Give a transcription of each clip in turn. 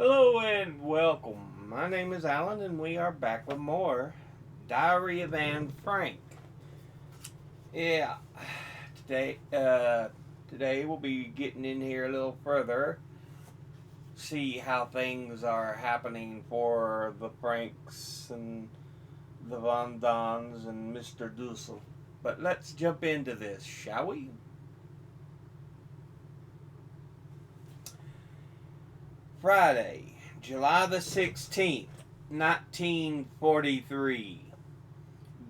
Hello and welcome. My name is Alan, and we are back with more Diary of Anne Frank. Yeah, today, today we'll be getting in here a little further, see how things are happening for the Franks and the Von Dons and Mr. Dussel. But let's jump into this, shall we? Friday, July the 16th, 1943.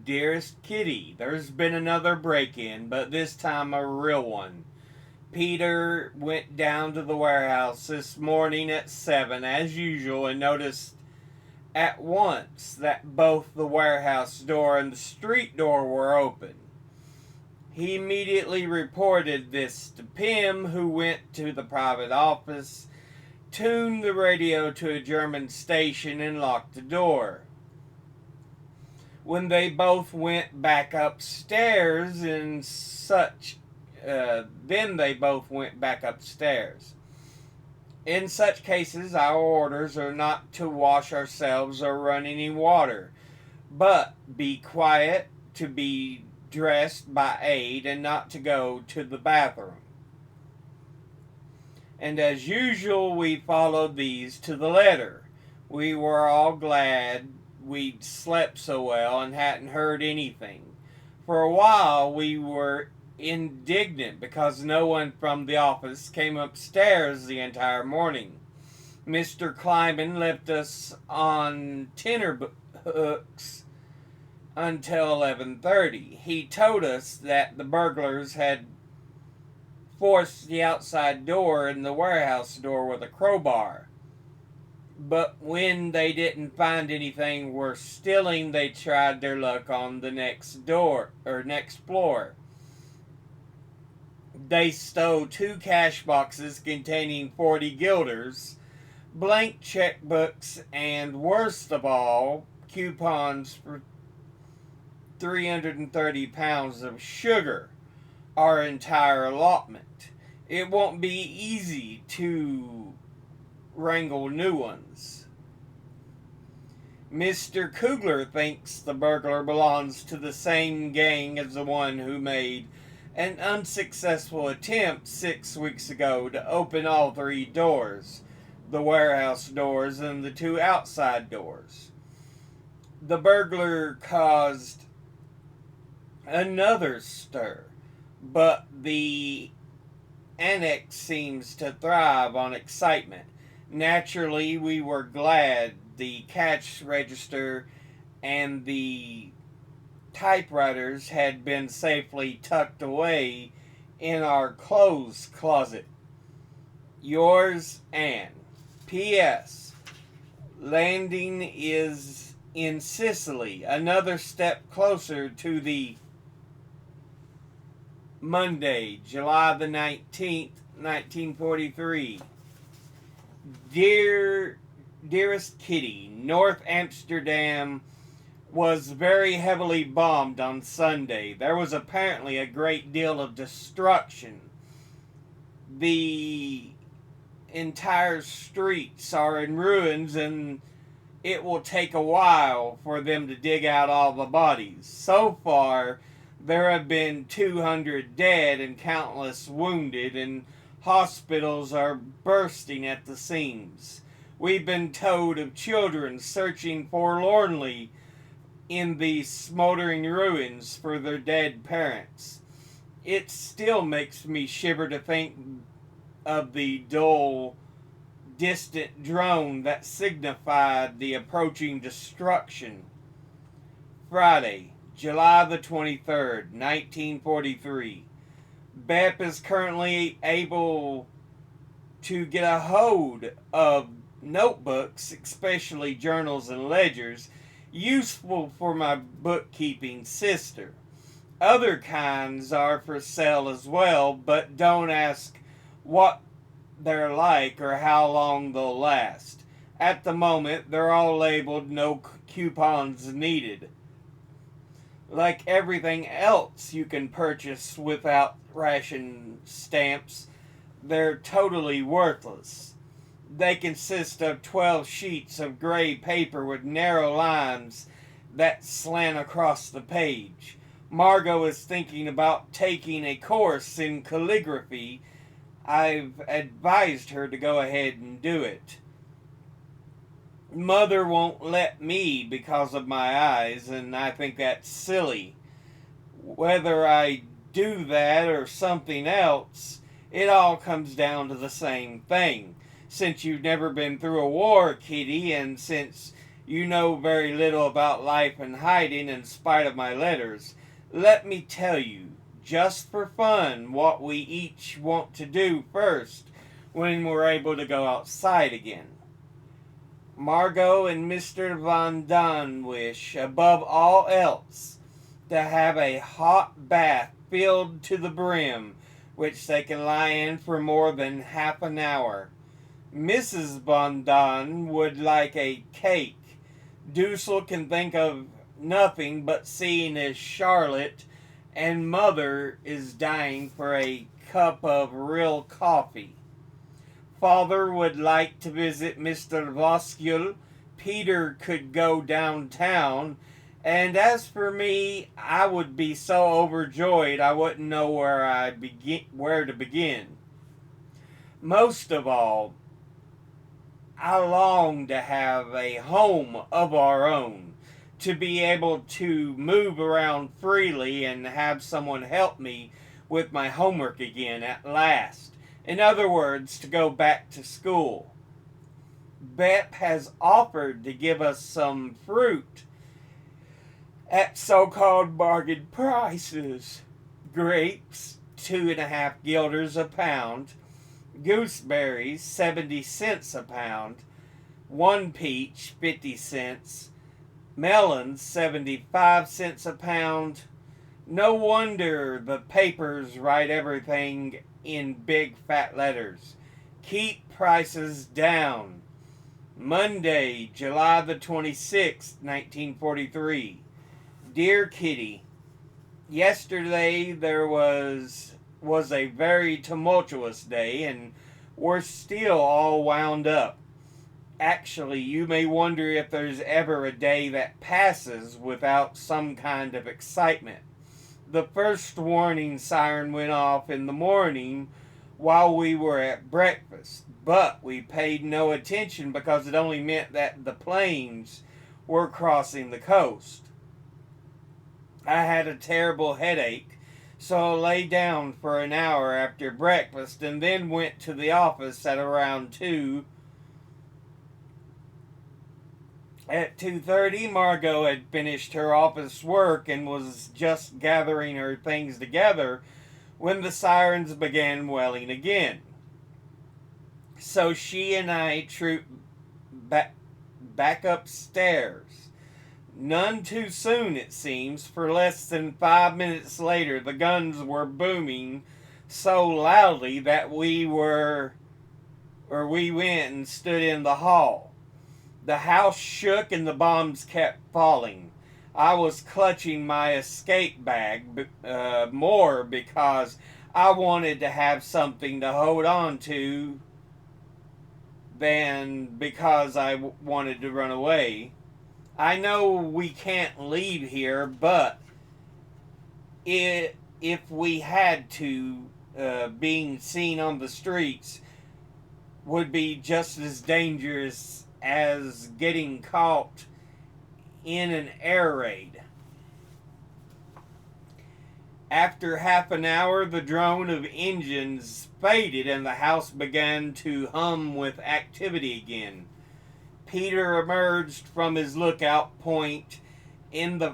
Dearest Kitty, there's been another break-in, but this time a real one. Peter went down to the warehouse this morning at 7 as usual and noticed at once that both the warehouse door and the street door were open. He immediately reported this to Pym, who went to the private office, tuned the radio to a German station, and locked the door. When they both went back upstairs and then they both went back upstairs. In such cases, our orders are not to wash ourselves or run any water, but be quiet, to be dressed by aid, and not to go to the bathroom. And as usual, we followed these to the letter. We were all glad we'd slept so well and hadn't heard anything. For a while, we were indignant because no one from the office came upstairs the entire morning. Mr. Kleiman left us on tenterhooks until 11:30. He told us that the burglars had forced the outside door and the warehouse door with a crowbar. But when they didn't find anything worth stealing, they tried their luck on the next floor. They stole 2 cash boxes containing 40 guilders, blank checkbooks, and worst of all, coupons for 330 pounds of sugar, our entire allotment. It won't be easy to wrangle new ones. Mr. Kugler thinks the burglar belongs to the same gang as the one who made an unsuccessful attempt 6 weeks ago to open all 3 doors, the warehouse doors and the 2 outside doors. The burglar caused another stir, but the annex seems to thrive on excitement. Naturally, we were glad the cash register and the typewriters had been safely tucked away in our clothes closet. Yours, Anne. P.S. Landing is in Sicily, another step closer to the Monday, July the 19th, 1943. Dearest Kitty, North Amsterdam was very heavily bombed on Sunday. There was apparently a great deal of destruction. The entire streets are in ruins, and it will take a while for them to dig out all the bodies. So far, there have been 200 dead and countless wounded, and hospitals are bursting at the seams. We've been told of children searching forlornly in the smoldering ruins for their dead parents. It still makes me shiver to think of the dull, distant drone that signified the approaching destruction. Friday, July the 23rd, 1943. Bep is currently able to get a hold of notebooks, especially journals and ledgers, useful for my bookkeeping sister. Other kinds are for sale as well, but don't ask what they're like or how long they'll last. At the moment, they're all labeled no coupons needed. Like everything else you can purchase without ration stamps, they're totally worthless. They consist of 12 sheets of gray paper with narrow lines that slant across the page. Margot is thinking about taking a course in calligraphy. I've advised her to go ahead and do it. Mother won't let me because of my eyes, and I think that's silly. Whether I do that or something else, it all comes down to the same thing. Since you've never been through a war, Kitty, and since you know very little about life and hiding in spite of my letters, let me tell you, just for fun, what we each want to do first when we're able to go outside again. Margot and Mr. Van Daan wish, above all else, to have a hot bath filled to the brim, which they can lie in for more than half an hour. Mrs. Van Daan would like a cake. Dussel can think of nothing but seeing his Charlotte, and Mother is dying for a cup of real coffee. Father would like to visit Mr. Voskuil. Peter could go downtown. And as for me, I would be so overjoyed I wouldn't know where to begin. Most of all, I long to have a home of our own, to be able to move around freely and have someone help me with my homework again at last. In other words, to go back to school. Bep has offered to give us some fruit at so-called bargain prices. Grapes, 2.5 guilders a pound. Gooseberries, 70 cents a pound. One peach, 50 cents. Melons, 75 cents a pound. No wonder the papers write everything in big fat letters. Keep prices down. Monday, July the 26th, 1943. Dear Kitty, yesterday there was a very tumultuous day, and we're still all wound up. Actually, you may wonder if there's ever a day that passes without some kind of excitement. The first warning siren went off in the morning while we were at breakfast, but we paid no attention because it only meant that the planes were crossing the coast. I had a terrible headache, so I lay down for an hour after breakfast and then went to the office at around 2. At 2:30, Margot had finished her office work and was just gathering her things together when the sirens began wailing again. So she and I trooped back upstairs. None too soon, it seems, for less than 5 minutes later the guns were booming so loudly that we went and stood in the hall. The house shook and the bombs kept falling. I was clutching my escape bag more because I wanted to have something to hold on to than because I wanted to run away. I know we can't leave here, but if we had to, being seen on the streets would be just as dangerous as getting caught in an air raid. After half an hour, the drone of engines faded and the house began to hum with activity again. Peter emerged from his lookout point in the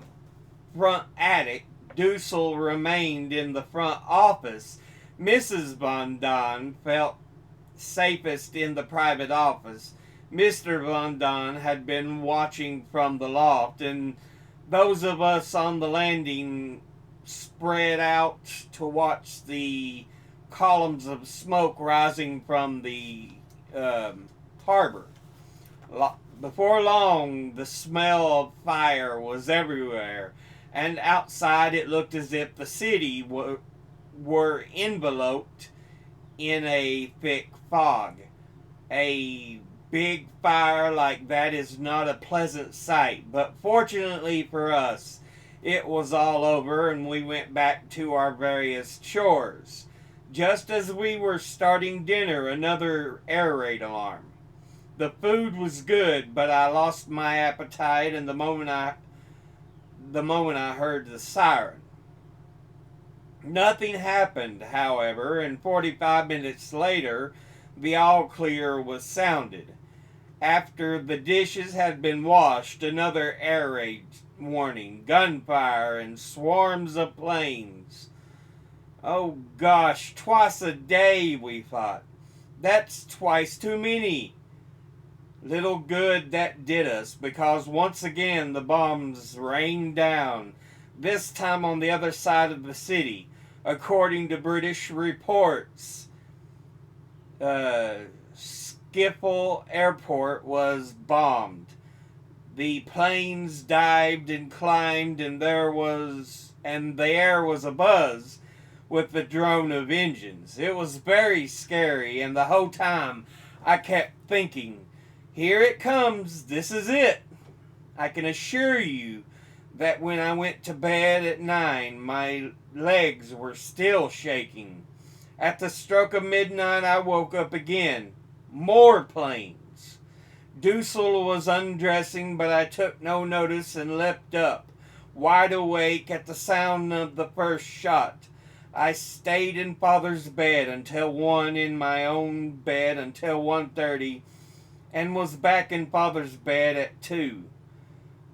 front attic. Dussel remained in the front office. Mrs. Van Daan felt safest in the private office. Mr. Van Daan had been watching from the loft, and those of us on the landing spread out to watch the columns of smoke rising from the harbor. Before long, the smell of fire was everywhere, and outside it looked as if the city were enveloped in a thick fog. A big fire like that is not a pleasant sight, but fortunately for us, it was all over and we went back to our various chores. Just as we were starting dinner, another air raid alarm. The food was good, but I lost my appetite and the moment I heard the siren. Nothing happened, however, and 45 minutes later, the all clear was sounded. After the dishes had been washed, another air raid warning, gunfire, and swarms of planes. Oh gosh, twice a day, we thought. That's twice too many. Little good that did us, because once again the bombs rained down, this time on the other side of the city. According to British reports, Schiphol Airport was bombed. The planes dived and climbed, and the air was abuzz with the drone of engines. It was very scary, and the whole time I kept thinking, here it comes, this is it. I can assure you that when I went to bed at 9, my legs were still shaking. At the stroke of midnight, I woke up again. More planes. Dussel was undressing, but I took no notice and leapt up, wide awake at the sound of the first shot. I stayed in Father's bed until 1, in my own bed until 1:30, and was back in Father's bed at 2.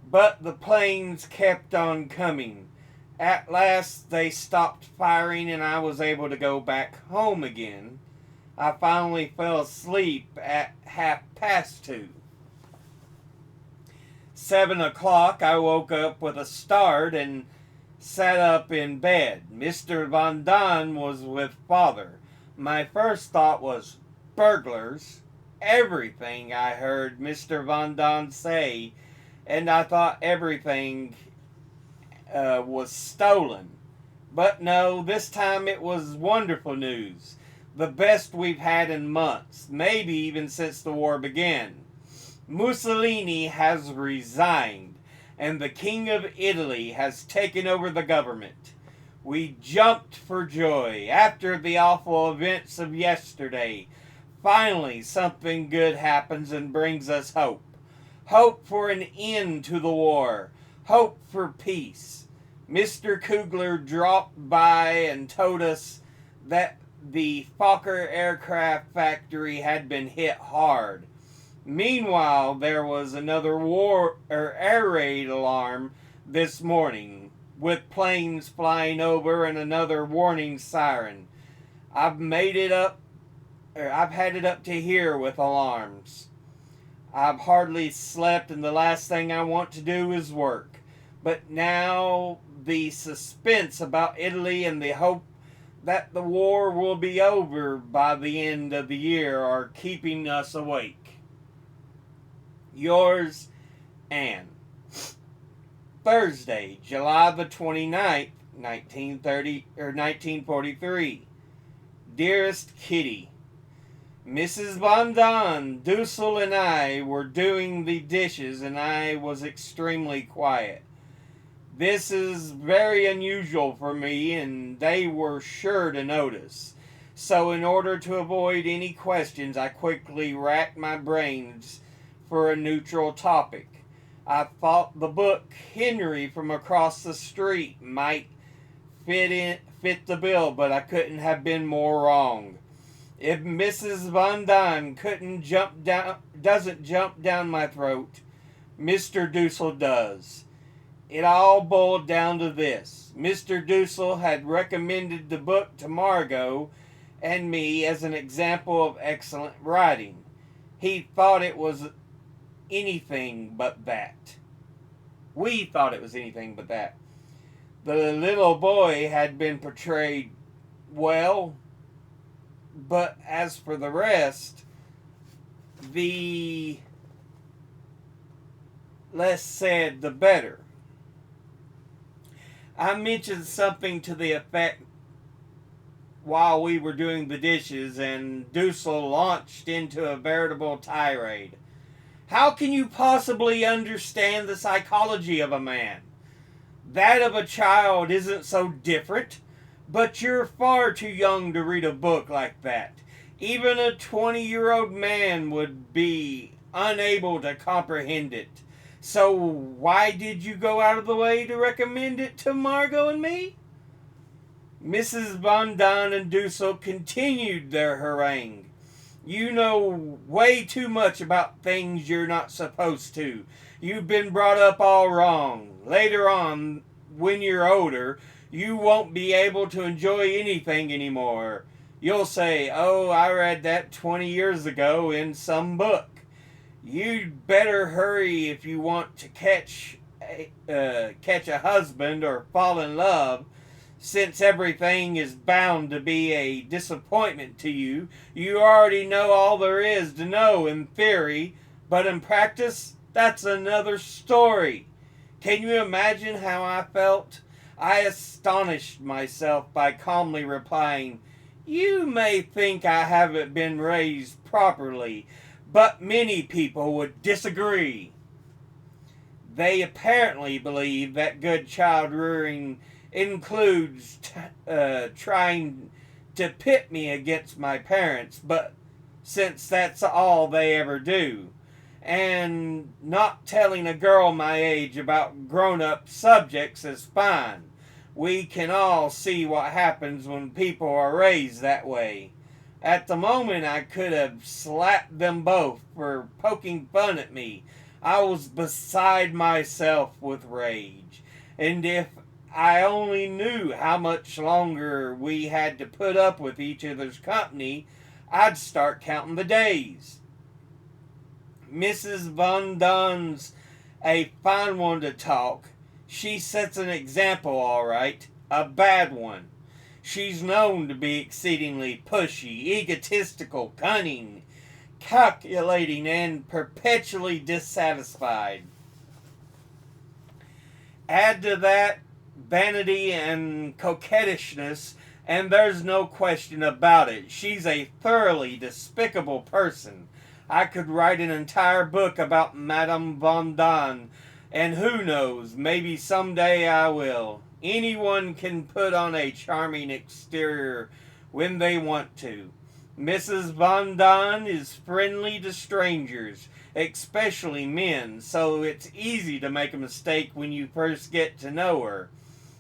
But the planes kept on coming. At last they stopped firing and I was able to go back home again. I finally fell asleep at 2:30. 7 o'clock I woke up with a start and sat up in bed. Mr. Van Daan was with Father. My first thought was, burglars. Everything I heard Mr. Van Daan say, and I thought everything was stolen. But no, this time it was wonderful news. The best we've had in months, maybe even since the war began. Mussolini has resigned, and the King of Italy has taken over the government. We jumped for joy. After the awful events of yesterday, finally something good happens and brings us hope. Hope for an end to the war. Hope for peace. Mr. Kugler dropped by and told us that the Fokker aircraft factory had been hit hard. Meanwhile, there was another air raid alarm this morning, with planes flying over and another warning siren. I've had it up to here with alarms. I've hardly slept, and the last thing I want to do is work. But now the suspense about Italy and the hope that the war will be over by the end of the year are keeping us awake. Yours, Anne. Thursday, July the 29th, 1943. Dearest Kitty, Mrs. Van Daan, Dussel, and I were doing the dishes, and I was extremely quiet. This is very unusual for me, and they were sure to notice. So in order to avoid any questions, I quickly racked my brains for a neutral topic. I thought the book Henry from across the street might fit the bill, but I couldn't have been more wrong. If Mrs. Van Daan doesn't jump down my throat, Mr. Dussel does. It all boiled down to this. Mr. Dussel had recommended the book to Margot and me as an example of excellent writing. He thought it was anything but that. We thought it was anything but that. The little boy had been portrayed well, but as for the rest, the less said, the better. I mentioned something to the effect while we were doing the dishes, and Dussel launched into a veritable tirade. How can you possibly understand the psychology of a man? That of a child isn't so different, but you're far too young to read a book like that. Even a 20-year-old man would be unable to comprehend it. So why did you go out of the way to recommend it to Margot and me? Mrs. Von Don and Dussel continued their harangue. You know way too much about things you're not supposed to. You've been brought up all wrong. Later on, when you're older, you won't be able to enjoy anything anymore. You'll say, oh, I read that 20 years ago in some book. You'd better hurry if you want to catch a husband or fall in love, since everything is bound to be a disappointment to you. You already know all there is to know in theory, but in practice, that's another story. Can you imagine how I felt? I astonished myself by calmly replying, you may think I haven't been raised properly, but many people would disagree. They apparently believe that good child rearing includes trying to pit me against my parents, but since that's all they ever do, and not telling a girl my age about grown-up subjects is fine. We can all see what happens when people are raised that way. At the moment, I could have slapped them both for poking fun at me. I was beside myself with rage, and if I only knew how much longer we had to put up with each other's company, I'd start counting the days. Mrs. Von Don's a fine one to talk. She sets an example, all right, a bad one. She's known to be exceedingly pushy, egotistical, cunning, calculating, and perpetually dissatisfied. Add to that vanity and coquettishness, and there's no question about it. She's a thoroughly despicable person. I could write an entire book about Madame Von Don, and who knows, maybe someday I will. Anyone can put on a charming exterior when they want to. Mrs. Von Don is friendly to strangers, especially men, so it's easy to make a mistake when you first get to know her.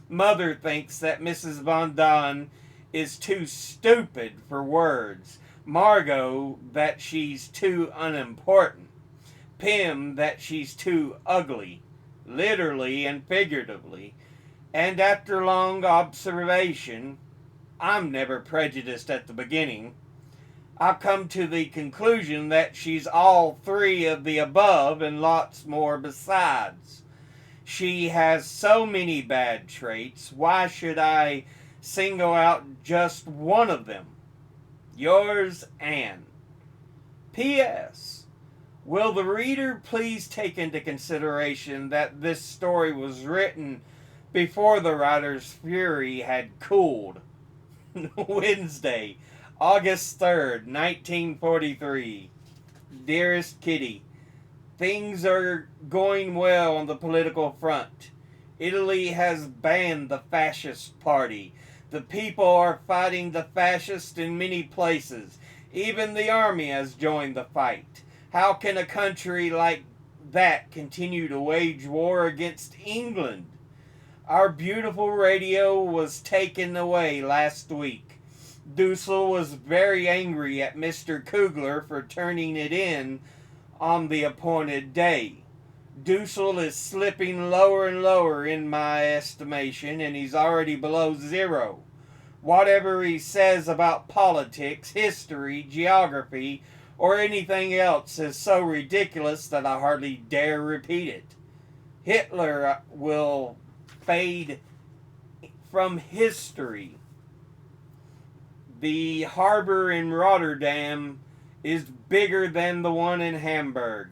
Mother thinks that Mrs. Von Don is too stupid for words. Margot that she's too unimportant. Pym that she's too ugly, literally and figuratively. And after long observation, I'm never prejudiced at the beginning, I've come to the conclusion that she's all three of the above and lots more besides. She has so many bad traits, why should I single out just one of them? Yours, Anne. P.S. Will the reader please take into consideration that this story was written before the writer's fury had cooled? Wednesday, August 3rd, 1943. Dearest Kitty, things are going well on the political front. Italy has banned the fascist party. The people are fighting the fascists in many places. Even the army has joined the fight. How can a country like that continue to wage war against England? Our beautiful radio was taken away last week. Dussel was very angry at Mr. Kugler for turning it in on the appointed day. Dussel is slipping lower and lower in my estimation, and he's already below zero. Whatever he says about politics, history, geography, or anything else is so ridiculous that I hardly dare repeat it. Hitler will fade from history. The harbor in Rotterdam is bigger than the one in Hamburg.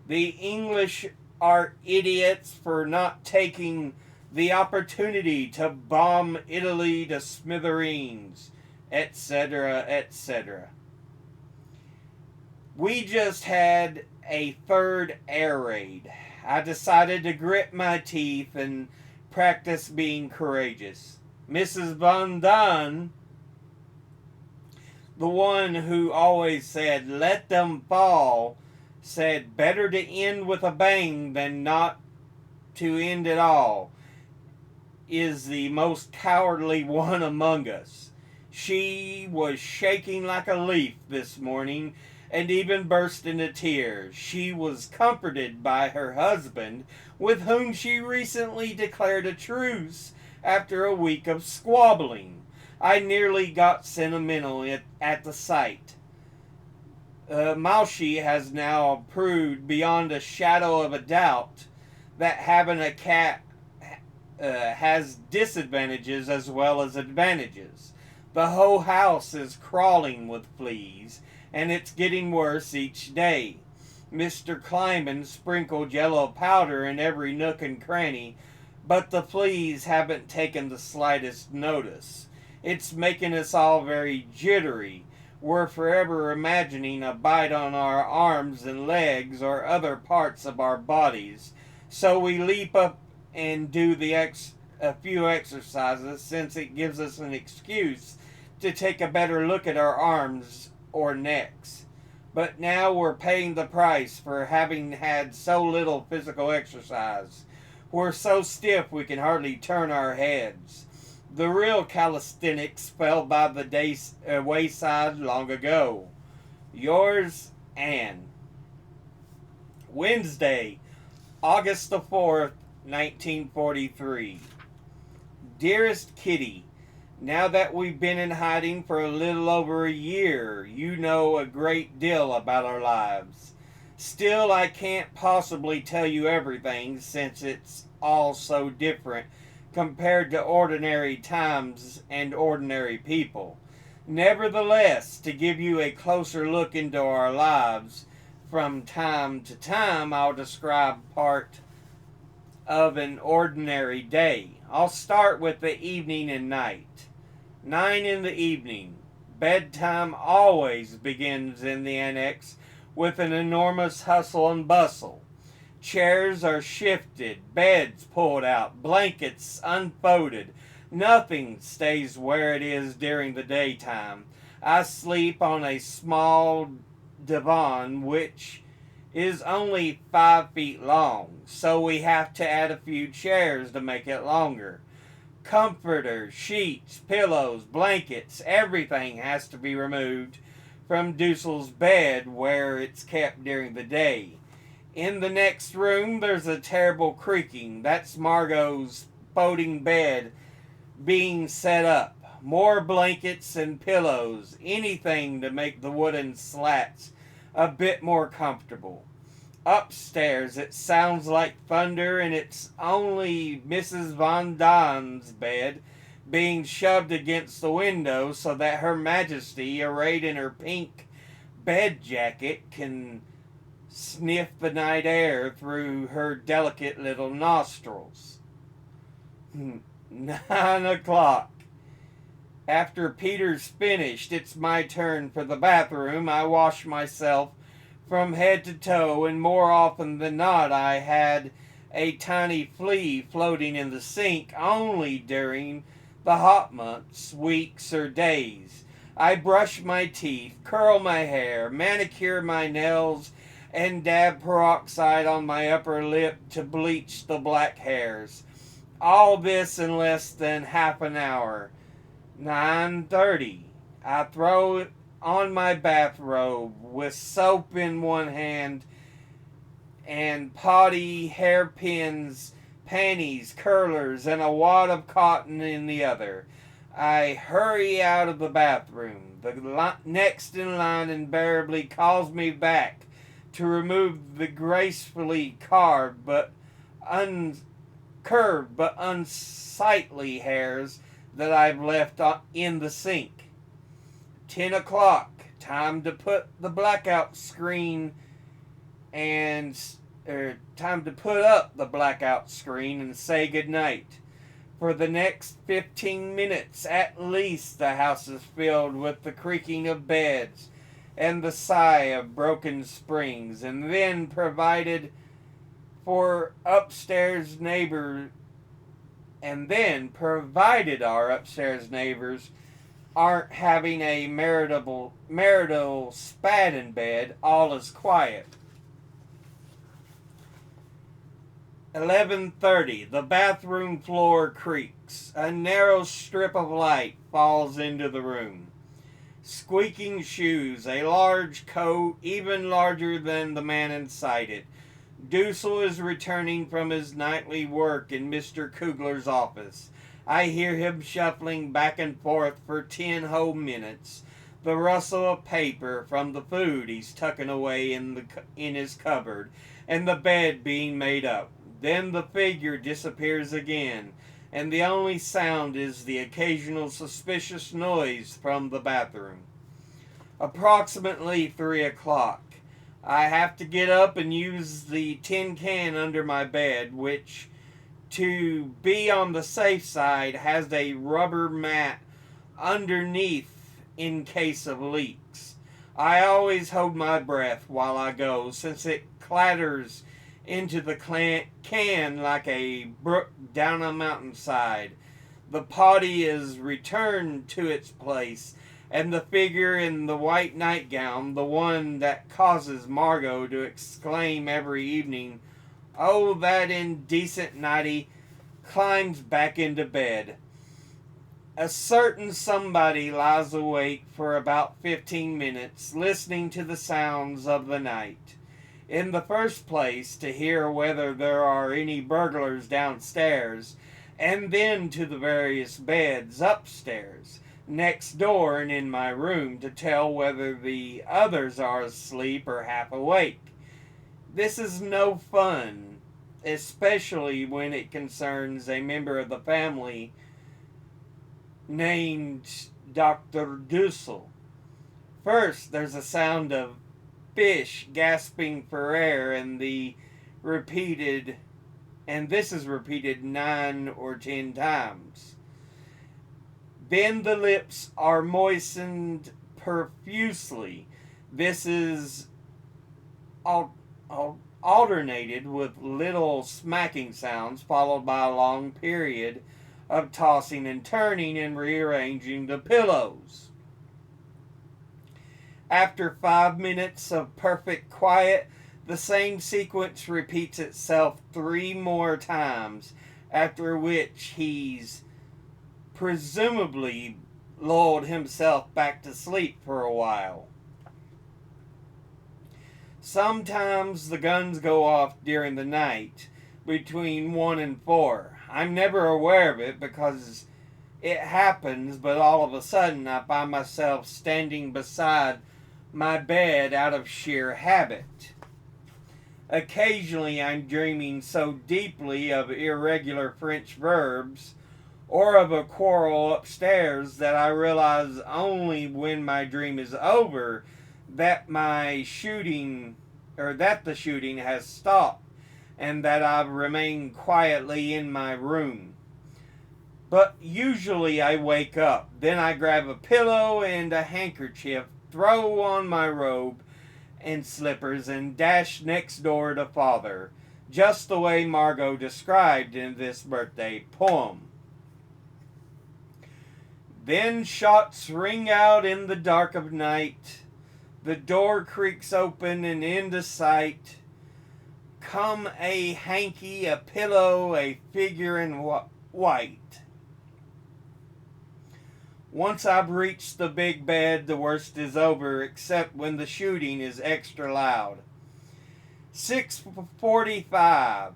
The English are idiots for not taking the opportunity to bomb Italy to smithereens. etc., etc. We just had a third air raid. I decided to grit my teeth and practice being courageous. Mrs. Von Dunn, the one who always said, let them fall, said, better to end with a bang than not to end at all, is the most cowardly one among us. She was shaking like a leaf this morning and even burst into tears. She was comforted by her husband, with whom she recently declared a truce after a week of squabbling. I nearly got sentimental at the sight. Maushi has now proved beyond a shadow of a doubt that having a cat has disadvantages as well as advantages. The whole house is crawling with fleas, and it's getting worse each day. Mr. Kleiman sprinkled yellow powder in every nook and cranny, but the fleas haven't taken the slightest notice. It's making us all very jittery. We're forever imagining a bite on our arms and legs or other parts of our bodies. So we leap up and do a few exercises, since it gives us an excuse to take a better look at our arms or necks. But now we're paying the price for having had so little physical exercise. We're so stiff we can hardly turn our heads. The real calisthenics fell by the wayside long ago. Yours, Anne. Wednesday, August the 4th, 1943. Dearest Kitty, now that we've been in hiding for a little over a year, you know a great deal about our lives. Still, I can't possibly tell you everything, since it's all so different compared to ordinary times and ordinary people. Nevertheless, to give you a closer look into our lives, from time to time I'll describe part of an ordinary day. I'll start with the evening and night. 9 in the evening. Bedtime always begins in the annex with an enormous hustle and bustle. Chairs are shifted, beds pulled out, blankets unfolded. Nothing stays where it is during the daytime. I sleep on a small divan which is only 5 feet long, so we have to add a few chairs to make it longer. Comforters, sheets, pillows, blankets, everything has to be removed from Dussel's bed where it's kept during the day. In the next room there's a terrible creaking. That's Margot's folding bed being set up. More blankets and pillows, anything to make the wooden slats a bit more comfortable. Upstairs it sounds like thunder, and it's only Mrs. Von Don's bed being shoved against the window so that Her Majesty, arrayed in her pink bed jacket, can sniff the night air through her delicate little nostrils. 9 o'clock. After Peter's finished, it's my turn for the bathroom. I wash myself from head to toe, and more often than not I had a tiny flea floating in the sink only during the hot months, weeks, or days. I brush my teeth, curl my hair, manicure my nails, and dab peroxide on my upper lip to bleach the black hairs. All this in less than half an hour. 9:30. I throw on my bathrobe with soap in one hand and potty, hairpins, panties, curlers, and a wad of cotton in the other. I hurry out of the bathroom. The next in line invariably calls me back to remove the gracefully curved but unsightly hairs that I've left in the sink. 10 o'clock. Time to put the blackout screen time to put up the blackout screen and say goodnight. For the next 15 minutes at least, the house is filled with the creaking of beds and the sigh of broken springs, and then for upstairs neighbor provided our upstairs neighbors aren't having a marital spat in bed, all is quiet. 11:30. The bathroom floor creaks. A narrow strip of light falls into the room. Squeaking shoes, a large coat, even larger than the man inside it. Dussel is returning from his nightly work in Mr. Kugler's office. I hear him shuffling back and forth for 10 whole minutes. The rustle of paper from the food he's tucking away in his cupboard, and the bed being made up. Then the figure disappears again, and the only sound is the occasional suspicious noise from the bathroom. Approximately 3 o'clock. I have to get up and use the tin can under my bed, which, to be on the safe side, has a rubber mat underneath in case of leaks. I always hold my breath while I go, since it clatters into the can like a brook down a mountainside. The potty is returned to its place, and the figure in the white nightgown, the one that causes Margot to exclaim every evening, "Oh, that indecent nighty," climbs back into bed. A certain somebody lies awake for about 15 minutes, listening to the sounds of the night. In the first place, to hear whether there are any burglars downstairs, and then to the various beds upstairs, next door and in my room, to tell whether the others are asleep or half awake. This is no fun, especially when it concerns a member of the family named Dr. Dussel. First, there's a sound of fish gasping for air, and this is repeated 9 or 10 times. Then the lips are moistened profusely. This is alternated with little smacking sounds, followed by a long period of tossing and turning and rearranging the pillows. After 5 minutes of perfect quiet, the same sequence repeats itself 3 more times, after which he's presumably lulled himself back to sleep for a while. Sometimes the guns go off during the night, between 1 and 4. I'm never aware of it because it happens, but all of a sudden I find myself standing beside my bed out of sheer habit. Occasionally I'm dreaming so deeply of irregular French verbs or of a quarrel upstairs that I realize only when my dream is over that the shooting has stopped and that I've remained quietly in my room. But usually I wake up, then I grab a pillow and a handkerchief, throw on my robe and slippers, and dash next door to Father, just the way Margot described in this birthday poem. Then shots ring out in the dark of night, the door creaks open, and into sight come a hanky, a pillow, a figure in white. Once I've reached the big bed, the worst is over, except when the shooting is extra loud. 6:45.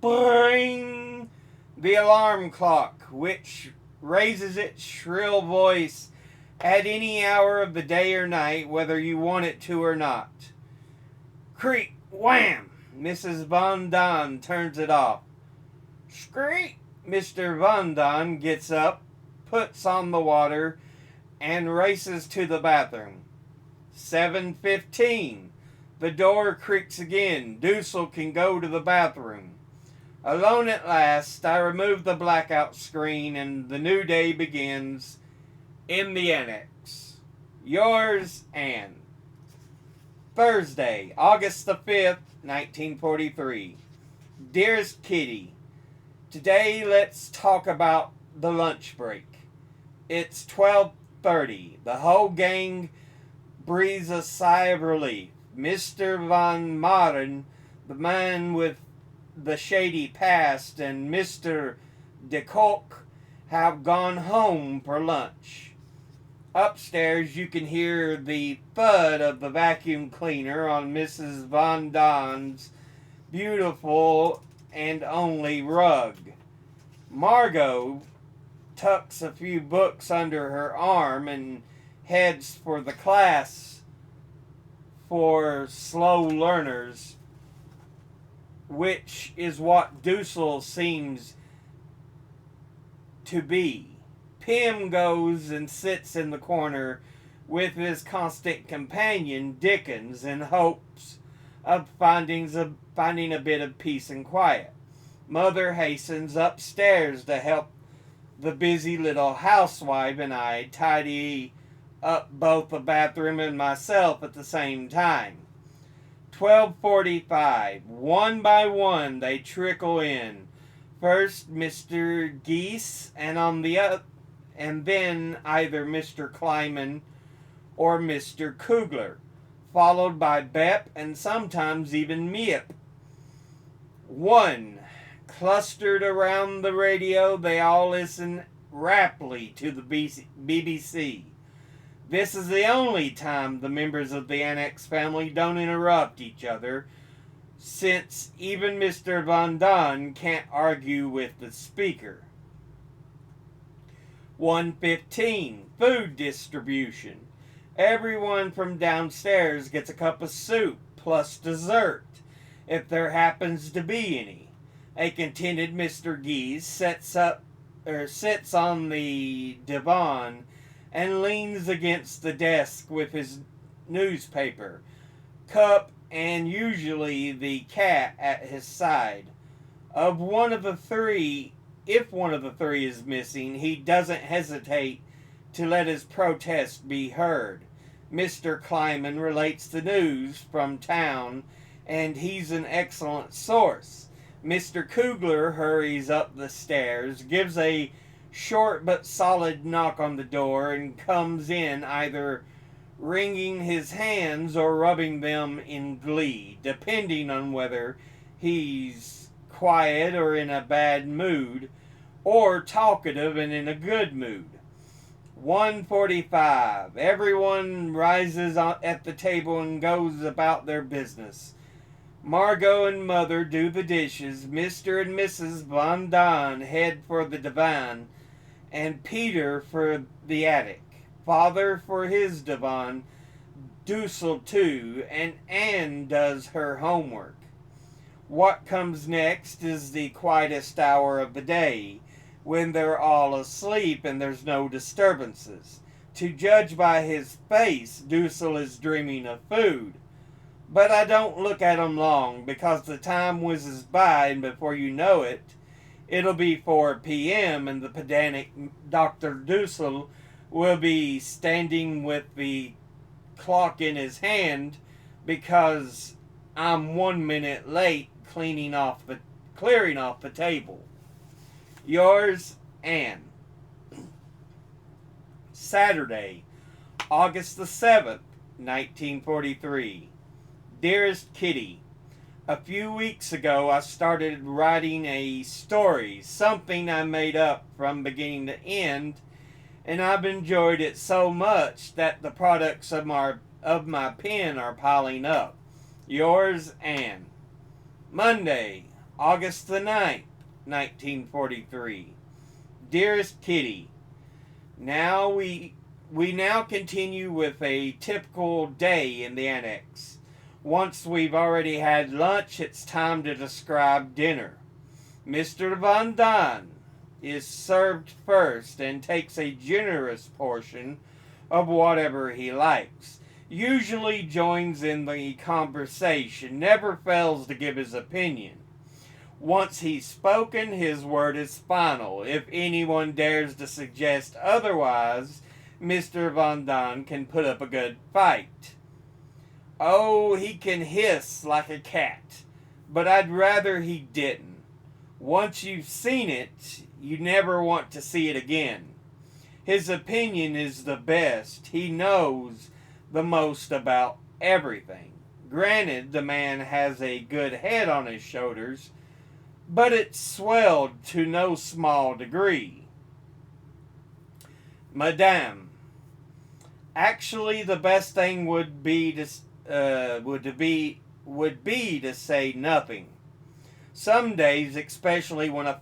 Bring! The alarm clock, which raises its shrill voice at any hour of the day or night, whether you want it to or not. Creak! Wham! Mrs. Von Don turns it off. Screech! Mr. Von Don gets up, puts on the water, and races to the bathroom. 7:15. The door creaks again. Dussel can go to the bathroom. Alone at last, I remove the blackout screen and the new day begins in the annex. Yours, Anne. Thursday, August the 5th, 1943. Dearest Kitty, today let's talk about the lunch break. It's 12:30. The whole gang breathes a sigh of relief. Mr. Von Modern, the man with the shady past, and Mr. de Kock have gone home for lunch. Upstairs, you can hear the thud of the vacuum cleaner on Mrs. Von Don's beautiful and only rug. Margot tucks a few books under her arm and heads for the class for slow learners, which is what Dussel seems to be. Pym goes and sits in the corner with his constant companion, Dickens, in hopes of finding a bit of peace and quiet. Mother hastens upstairs to help the busy little housewife and I tidy up both the bathroom and myself at the same time. 12:45. One by one they trickle in. First Mr. Geese, and then either Mr. Kleiman or Mr. Kugler, followed by Bep and sometimes even Miep. 1. Clustered around the radio, they all listen raptly to the BBC. This is the only time the members of the Annex family don't interrupt each other, since even Mr. Von Don can't argue with the speaker. 1:15. Food distribution. Everyone from downstairs gets a cup of soup plus dessert, if there happens to be any. A contented Mr. Geese sits on the divan and leans against the desk with his newspaper, cup, and usually the cat at his side. If one of the three is missing, he doesn't hesitate to let his protest be heard. Mr. Kleiman relates the news from town, and he's an excellent source. Mr. Kugler hurries up the stairs, gives a short but solid knock on the door, and comes in either wringing his hands or rubbing them in glee, depending on whether he's quiet or in a bad mood, or talkative and in a good mood. 1:45. Everyone rises at the table and goes about their business. Margot and Mother do the dishes. Mr. and Mrs. Von Don head for the divan, and Peter for the attic. Father for his divan, Dussel too, and Anne does her homework. What comes next is the quietest hour of the day, when they're all asleep and there's no disturbances. To judge by his face, Dussel is dreaming of food. But I don't look at him long, because the time whizzes by, and before you know it, it'll be 4 p.m., and the pedantic Dr. Dussel will be standing with the clock in his hand, because I'm 1 minute late clearing off the table. Yours, Anne. Saturday, August the 7th, 1943. Dearest Kitty, a few weeks ago I started writing a story, something I made up from beginning to end, and I've enjoyed it so much that the products of my pen are piling up. Yours, Anne. Monday, August the 9th, 1943. Dearest Kitty, we now continue with a typical day in the annex. Once we've already had lunch, it's time to describe dinner. Mr. Von Don is served first and takes a generous portion of whatever he likes. Usually joins in the conversation, never fails to give his opinion. Once he's spoken, his word is final. If anyone dares to suggest otherwise, Mr. Von Don can put up a good fight. Oh, he can hiss like a cat, but I'd rather he didn't. Once you've seen it, you never want to see it again. His opinion is the best. He knows the most about everything. Granted, the man has a good head on his shoulders, but it's swelled to no small degree. Madame, actually, the best thing would be to say nothing. Some days, especially when a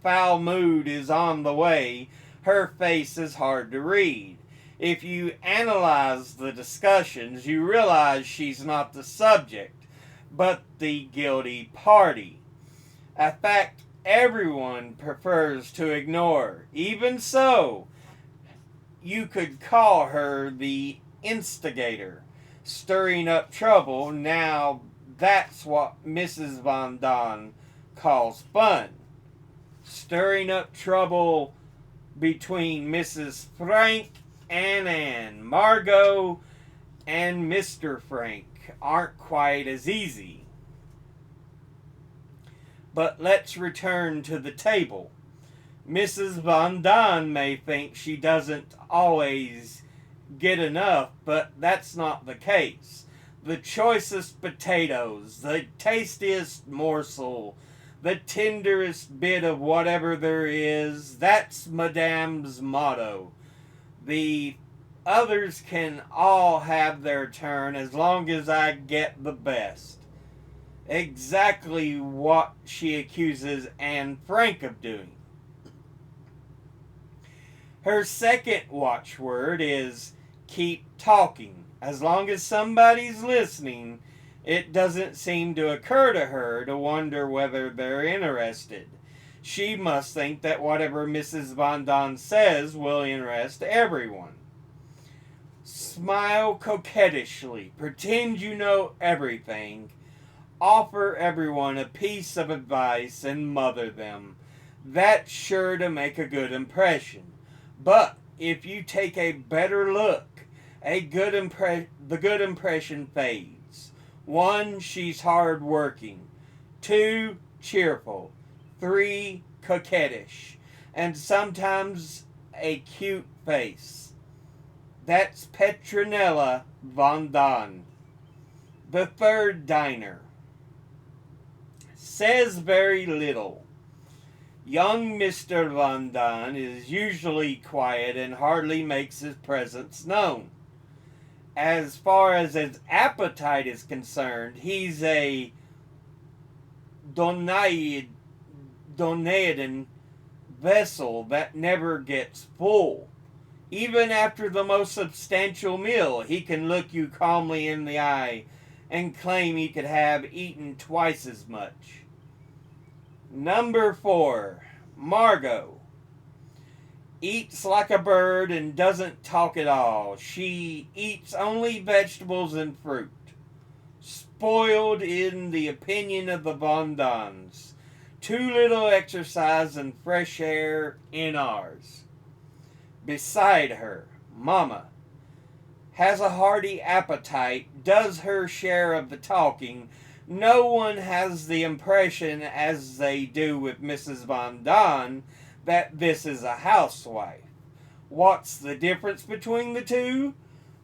foul mood is on the way, her face is hard to read. If you analyze the discussions, you realize she's not the subject, but the guilty party. A fact everyone prefers to ignore. Even so, you could call her the instigator, stirring up trouble. Now that's what Mrs. Von Don calls fun. Stirring up trouble between Mrs. Frank and Anne. Margot and Mr. Frank aren't quite as easy. But let's return to the table. Mrs. Von Don may think she doesn't always get enough, but that's not the case. The choicest potatoes, the tastiest morsel, the tenderest bit of whatever there is, that's Madame's motto. The others can all have their turn as long as I get the best. Exactly what she accuses Anne Frank of doing. Her second watchword is keep talking. As long as somebody's listening, it doesn't seem to occur to her to wonder whether they're interested. She must think that whatever Mrs. Von Don says will interest everyone. Smile coquettishly. Pretend you know everything. Offer everyone a piece of advice and mother them. That's sure to make a good impression. But if you take a better look, the good impression fades. 1, she's hard working. 2, cheerful. 3, coquettish. And sometimes a cute face. That's Petronella Von Don. The third diner. Says very little. Young Mr. Von Don is usually quiet and hardly makes his presence known. As far as his appetite is concerned, he's a Donaidan vessel that never gets full. Even after the most substantial meal, he can look you calmly in the eye and claim he could have eaten twice as much. Number 4, Margot. Eats like a bird and doesn't talk at all. She eats only vegetables and fruit. Spoiled in the opinion of the Von Dons. Too little exercise and fresh air in ours. Beside her, Mama has a hearty appetite, does her share of the talking. No one has the impression, as they do with Mrs. Von Don, that this is a housewife. What's the difference between the two?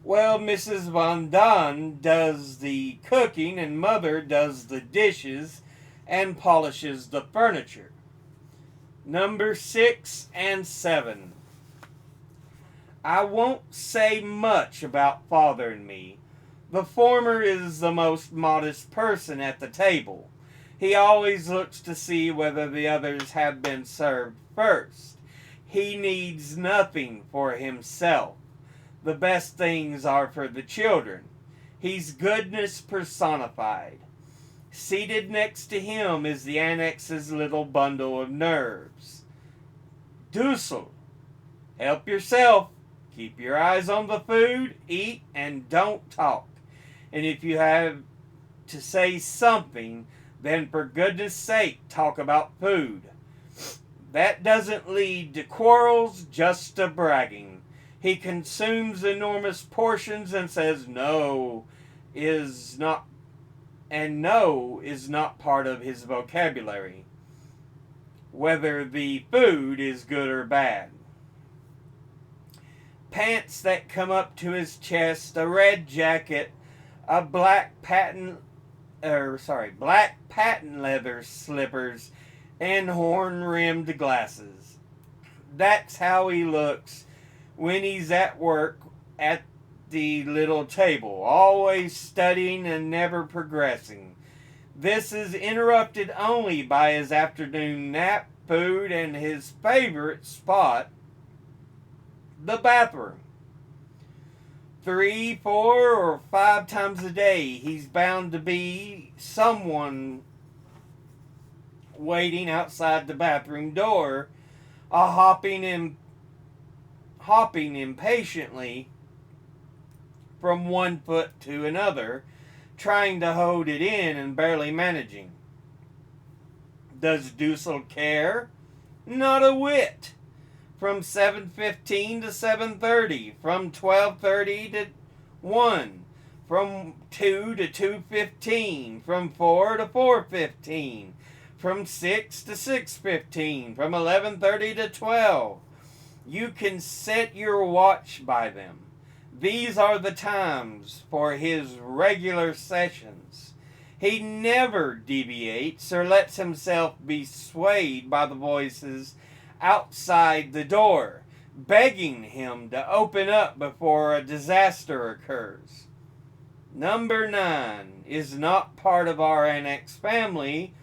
Well, Mrs. Von Don does the cooking and Mother does the dishes and polishes the furniture. Number 6 and 7. I won't say much about Father and me. The former is the most modest person at the table. He always looks to see whether the others have been served first. He needs nothing for himself. The best things are for the children. He's goodness personified. Seated next to him is the annex's little bundle of nerves. Dussel, help yourself. Keep your eyes on the food, eat, and don't talk. And if you have to say something, then for goodness sake talk about food. That doesn't lead to quarrels, just to bragging. He consumes enormous portions and says no is not part of his vocabulary, whether the food is good or bad. Pants that come up to his chest, a red jacket, a black patent leather slippers, and horn-rimmed glasses. That's how he looks when he's at work at the little table, always studying and never progressing. This is interrupted only by his afternoon nap, food, and his favorite spot, the bathroom. 3, 4, or 5 times a day, he's bound to be someone waiting outside the bathroom door, hopping impatiently from one foot to another, trying to hold it in and barely managing. Does Dussel care? Not a whit. From 7:15 to 7:30, from 12:30 to 1, from 2 to 2:15, from 4 to 4:15, from 6 to 6:15, from 11:30 to 12. You can set your watch by them. These are the times for his regular sessions. He never deviates or lets himself be swayed by the voices outside the door, begging him to open up before a disaster occurs. Number 9 is not part of our annex family,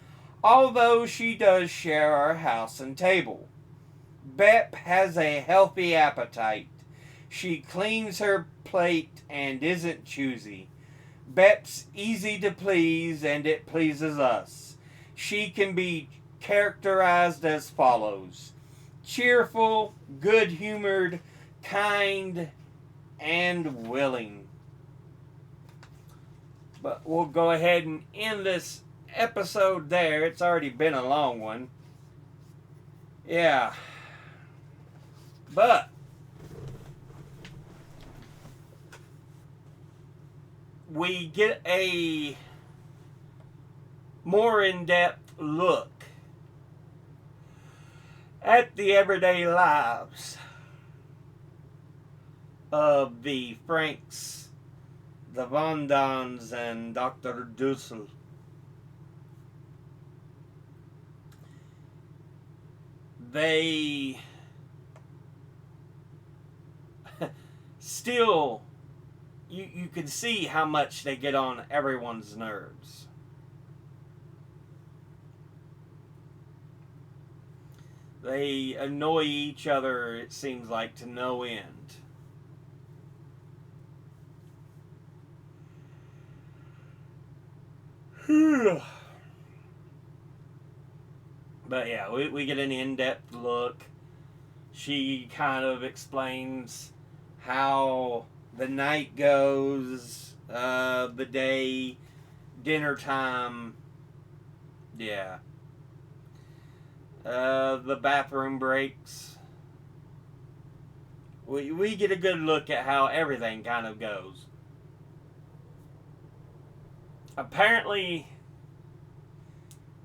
although she does share our house and table. Bep has a healthy appetite. She cleans her plate and isn't choosy. Bep's easy to please and it pleases us. She can be characterized as follows: cheerful, good-humored, kind, and willing. But we'll go ahead and end this episode there. It's already been a long one. Yeah. But we get a more in-depth look at the everyday lives of the Franks, the Von Dons, and Dr. Dussel. They still, you can see how much they get on everyone's nerves. They annoy each other, it seems like, to no end. But yeah, we get an in-depth look. She kind of explains how the night goes, the day, dinner time. Yeah. The bathroom breaks. We get a good look at how everything kind of goes. Apparently,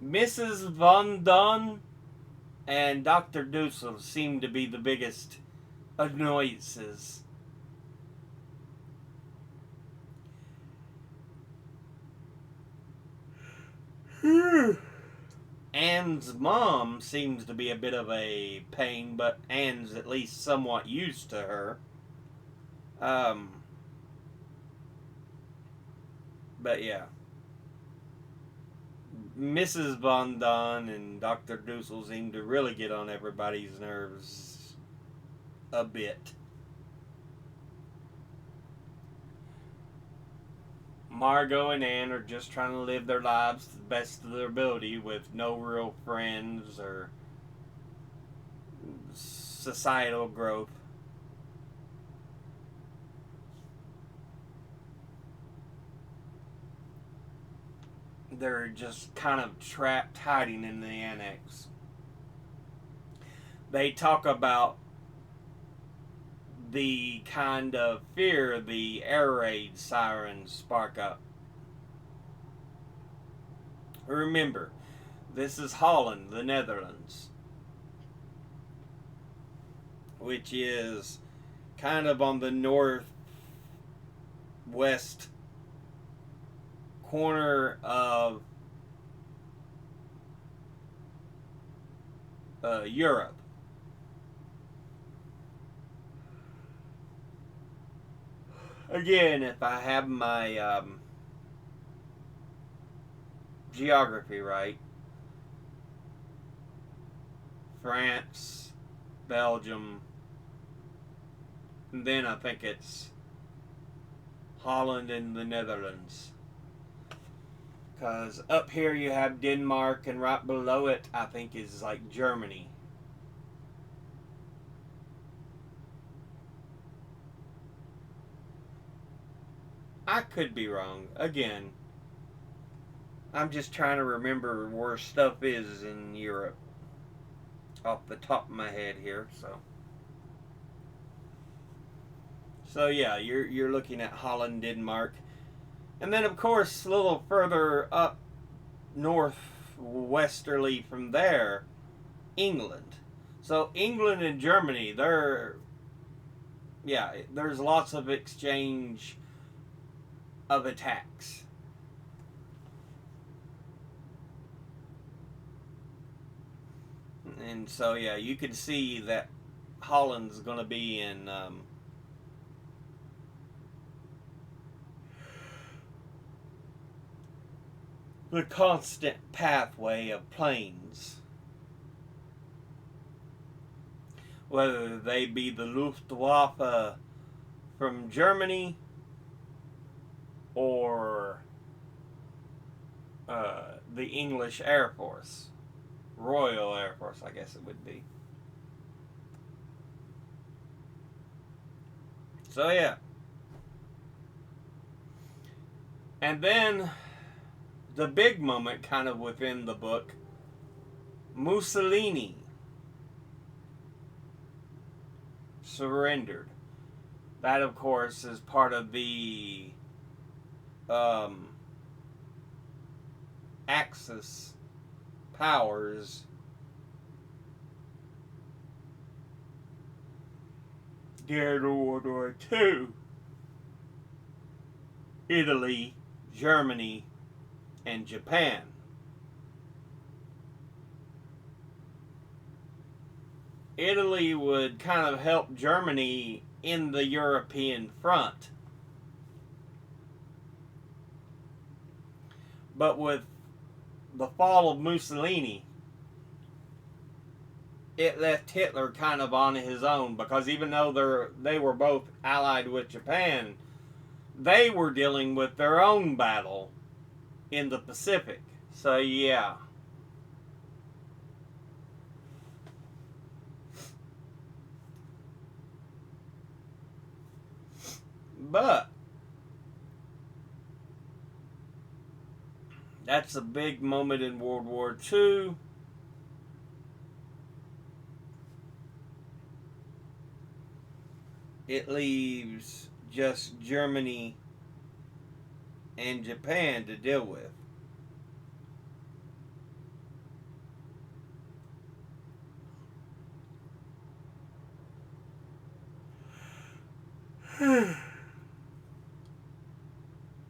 Mrs. Von Dunn and Dr. Dussel seem to be the biggest annoyances. Anne's mom seems to be a bit of a pain, but Anne's at least somewhat used to her. But yeah. Mrs. Von Don and Dr. Dussel seem to really get on everybody's nerves a bit. Margot and Anne are just trying to live their lives to the best of their ability with no real friends or societal growth. they're just kind of trapped, hiding in the annex. They talk about the kind of fear the air raid sirens spark up. Remember, this is Holland, the Netherlands, which is kind of on the northwest corner of Europe. Again, if I have my geography right, France, Belgium, and then I think it's Holland and the Netherlands. Because up here you have Denmark, and right below it I think is like Germany. I could be wrong. Again, I'm just trying to remember where stuff is in Europe off the top of my head here. So yeah, you're looking at Holland, Denmark, and then of course a little further up northwesterly from there, England. So England and Germany, there's lots of exchange of attacks. And so yeah, you can see that Holland's going to be in the constant pathway of planes, whether they be the Luftwaffe from Germany or the English Air Force, Royal Air Force, I guess it would be. So yeah. And then the big moment kind of within the book, Mussolini surrendered. That, of course, is part of the Axis powers during World War II. Italy, Germany, and Japan. Italy would kind of help Germany in the European front. But with the fall of Mussolini, it left Hitler kind of on his own, because even though they were both allied with Japan, they were dealing with their own battle in the Pacific. So yeah. But that's a big moment in World War II. It leaves just Germany and Japan to deal with.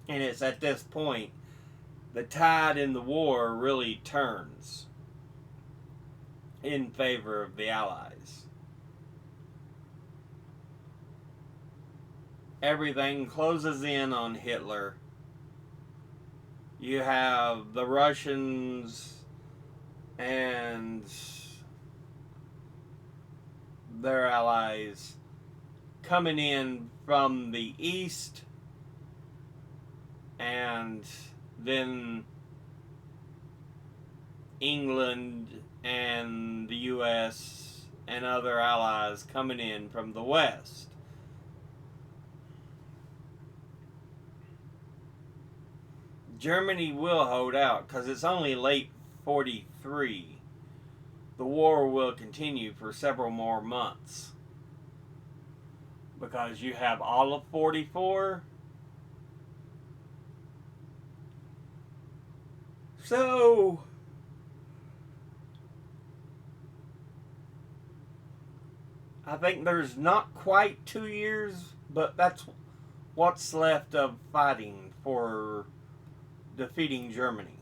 And it's at this point the tide in the war really turns in favor of the Allies. Everything closes in on Hitler. You have the Russians and their allies coming in from the east, and then England and the US and other allies coming in from the west. Germany will hold out because it's only late 43. The war will continue for several more months. Because you have all of 44. So, I think there's not quite 2 years, but that's what's left of fighting for defeating Germany.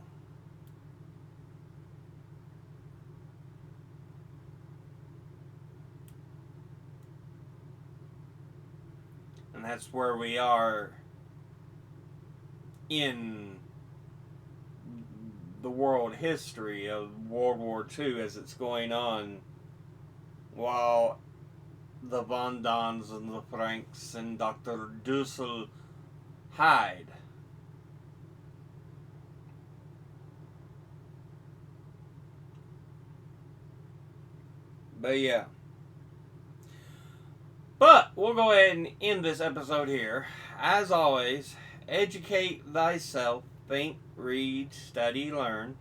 And that's where we are in the world history of World War II as it's going on, while the Von Dons and the Franks and Dr. Dussel hide. But yeah. But we'll go ahead and end this episode here. As always, educate thyself, think, read, study, learn.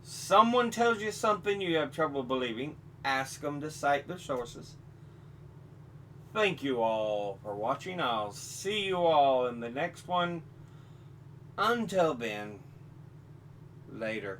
Someone tells you something you have trouble believing, ask them to cite their sources. Thank you all for watching. I'll see you all in the next one. Until then, later.